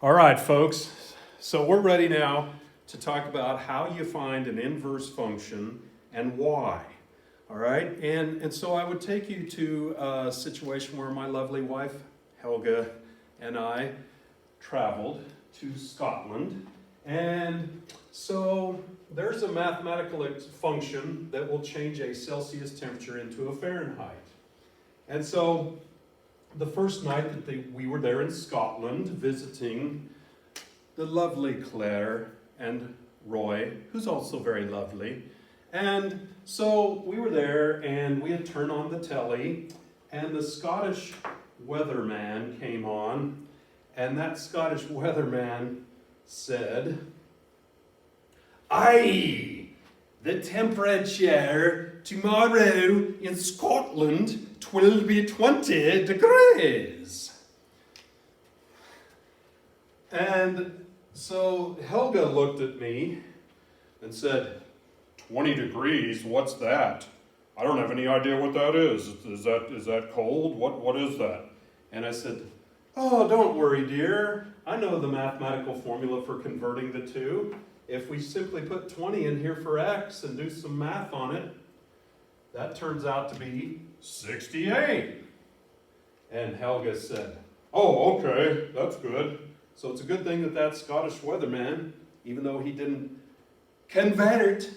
All right, folks. So we're ready now to talk about how you find an inverse function and why. All right, and so I would take you to a situation where my lovely wife, Helga, and I traveled to Scotland. And so there's a mathematical function that will change a Celsius temperature into a Fahrenheit. And so the first night that we were there in Scotland visiting the lovely Claire and Roy, who's also very lovely. And so we were there and we had turned on the telly and the Scottish weatherman came on, and that Scottish weatherman said, "Aye, the temperature tomorrow in Scotland will be 20 degrees. And so Helga looked at me and said, 20 degrees, what's that? I don't have any idea what that is. Is that cold? What is that? And I said, oh, don't worry, dear. I know the mathematical formula for converting the two. If we simply put 20 in here for x and do some math on it, that turns out to be 68. And Helga said, oh, okay, that's good. So it's a good thing that Scottish weatherman, even though he didn't convert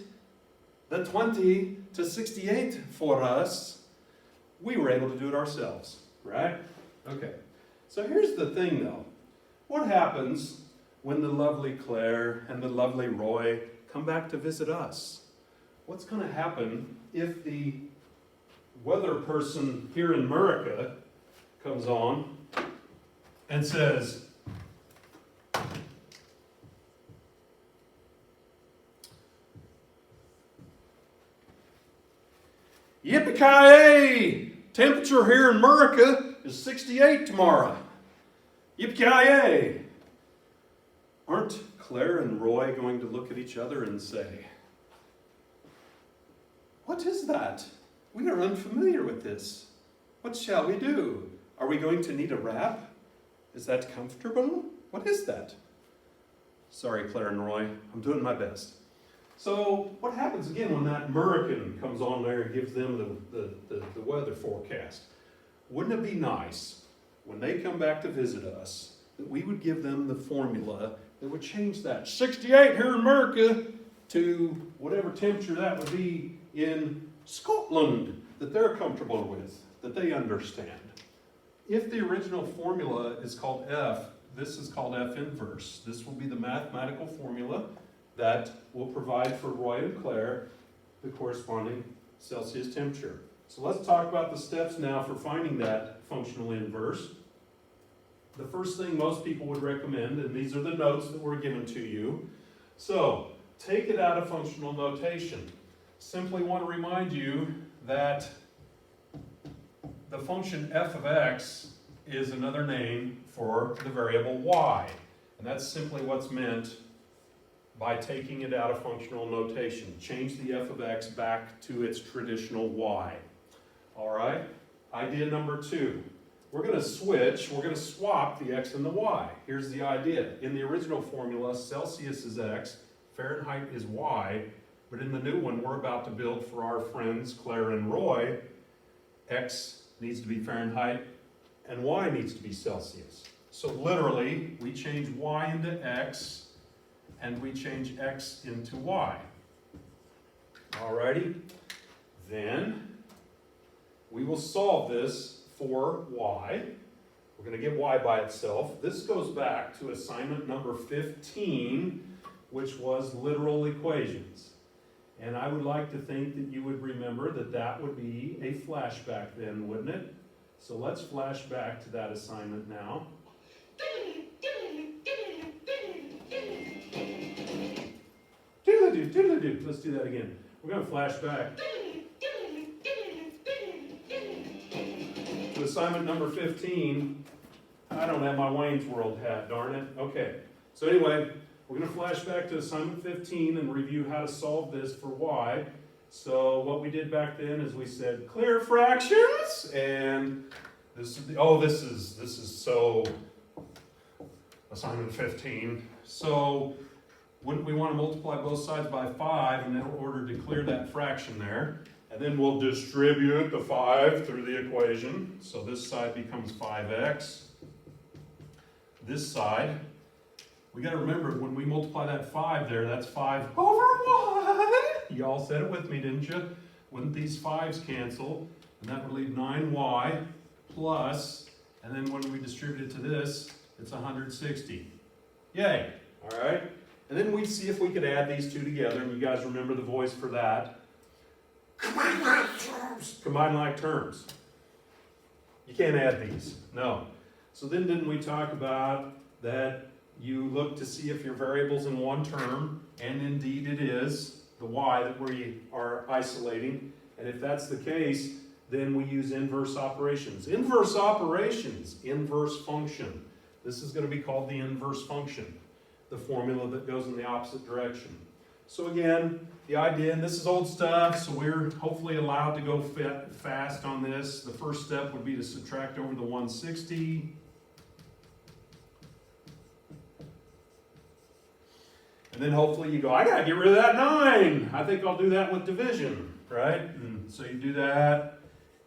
the 20 to 68 for us, we were able to do it ourselves, right? Okay, so here's the thing though. What happens when the lovely Claire and the lovely Roy come back to visit us? What's going to happen if the weather person here in America comes on and says, yippee-ki-yay! Temperature here in America is 68 tomorrow. Yippee-ki-yay! Aren't Claire and Roy going to look at each other and say, what is that? We are unfamiliar with this. What shall we do? Are we going to need a wrap? Is that comfortable? What is that? Sorry, Claire and Roy, I'm doing my best. So what happens again when that American comes on there and gives them the weather forecast? Wouldn't it be nice when they come back to visit us that we would give them the formula that would change that 68 here in America to whatever temperature that would be in Scotland that they're comfortable with, that they understand. If the original formula is called F, this is called F inverse. This will be the mathematical formula that will provide for Roy and Claire the corresponding Celsius temperature. So let's talk about the steps now for finding that functional inverse. The first thing most people would recommend, and these are the notes that were given to you. So take it out of functional notation. Simply want to remind you that the function f of x is another name for the variable y. And that's simply what's meant by taking it out of functional notation. Change the f of x back to its traditional y. All right? Idea number 2. We're going to swap the x and the y. Here's the idea. In the original formula, Celsius is x, Fahrenheit is y, but in the new one we're about to build for our friends Claire and Roy, x needs to be Fahrenheit and y needs to be Celsius. So literally, we change y into x and we change x into y. Alrighty? Then we will solve this for y. We're going to get y by itself. This goes back to assignment number 15, which was literal equations. And I would like to think that you would remember that that would be a flashback then, wouldn't it? So let's flash back to that assignment now. Doodle-doo. Let's do that again. We're going to flash back to assignment number 15. I don't have my Wayne's World hat, darn it. Okay, so anyway, we're going to flash back to assignment 15 and review how to solve this for y. So what we did back then is we said clear fractions, and this is so assignment 15. So wouldn't we want to multiply both sides by 5 in order to clear that fraction there? And then we'll distribute the 5 through the equation. So this side becomes 5x. This side, we got to remember when we multiply that 5 there, that's 5 over 1. You all said it with me, didn't you? Wouldn't these 5's cancel? And that would leave 9y plus, and then when we distribute it to this, it's 160. Yay, all right? And then we'd see if we could add these two together, and you guys remember the voice for that. Combine like terms. Combine like terms. You can't add these, no. So then didn't we talk about that you look to see if your variable's in one term, and indeed it is, the y that we are isolating, and if that's the case, then we use inverse operations. Inverse operations, inverse function. This is going to be called the inverse function, the formula that goes in the opposite direction. So again, the idea, and this is old stuff, so we're hopefully allowed to go fast on this. The first step would be to subtract over the 160. And then hopefully you go, I gotta get rid of that 9. I think I'll do that with division, right? And so you do that.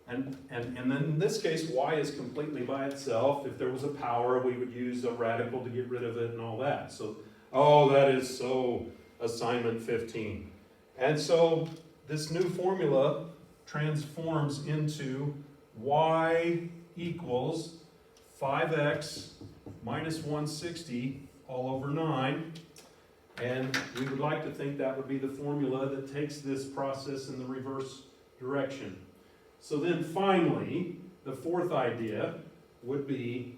And then in this case, y is completely by itself. If there was a power, we would use a radical to get rid of it and all that. So, oh, that is so assignment 15. And so this new formula transforms into y equals 5x minus 160 all over 9. And we would like to think that would be the formula that takes this process in the reverse direction. So then finally, the fourth idea would be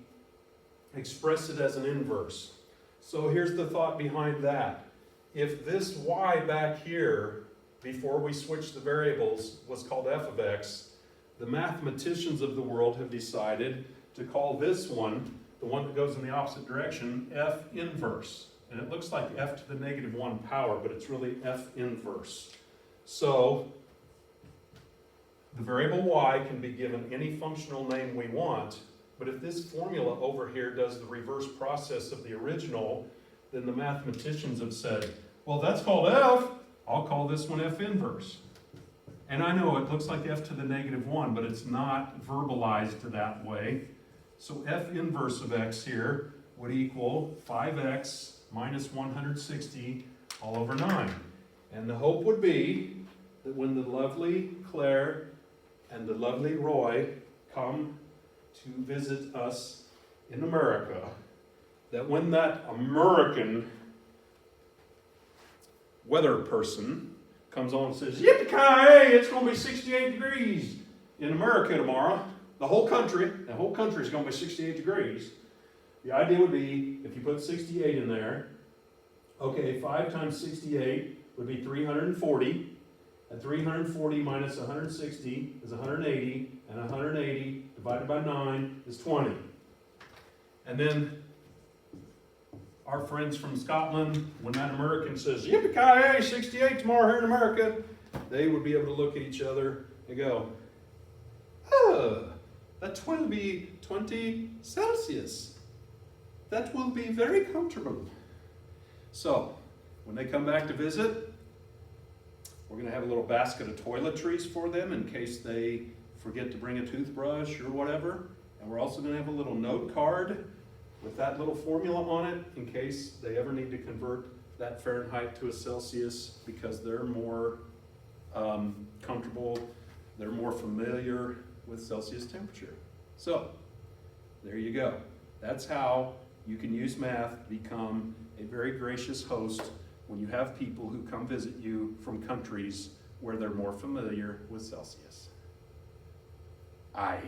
express it as an inverse. So here's the thought behind that. If this y back here, before we switch the variables, was called f of x, the mathematicians of the world have decided to call this one, the one that goes in the opposite direction, f inverse. And it looks like f to the negative 1 power, but it's really f inverse. So the variable y can be given any functional name we want, but if this formula over here does the reverse process of the original, then the mathematicians have said, well, that's called f. I'll call this one f inverse. And I know it looks like f to the negative 1, but it's not verbalized that way. So f inverse of x here would equal 5x minus 160 all over 9. And the hope would be that when the lovely Claire and the lovely Roy come to visit us in America, that when that American weather person comes on and says, yippee-ki-yay, it's going to be 68 degrees in America tomorrow, the whole country is going to be 68 degrees. The idea would be, if you put 68 in there, okay, 5 times 68 would be 340, and 340 minus 160 is 180, and 180 divided by 9 is 20. And then our friends from Scotland, when that American says, yippee-ki-yay, 68 tomorrow here in America, they would be able to look at each other and go, oh, that will be 20 Celsius. That will be very comfortable. So, when they come back to visit, we're going to have a little basket of toiletries for them in case they forget to bring a toothbrush or whatever. And we're also going to have a little note card with that little formula on it in case they ever need to convert that Fahrenheit to a Celsius, because they're more comfortable, they're more familiar with Celsius temperature. So, there you go. That's how you can use math to become a very gracious host when you have people who come visit you from countries where they're more familiar with Celsius. Aye.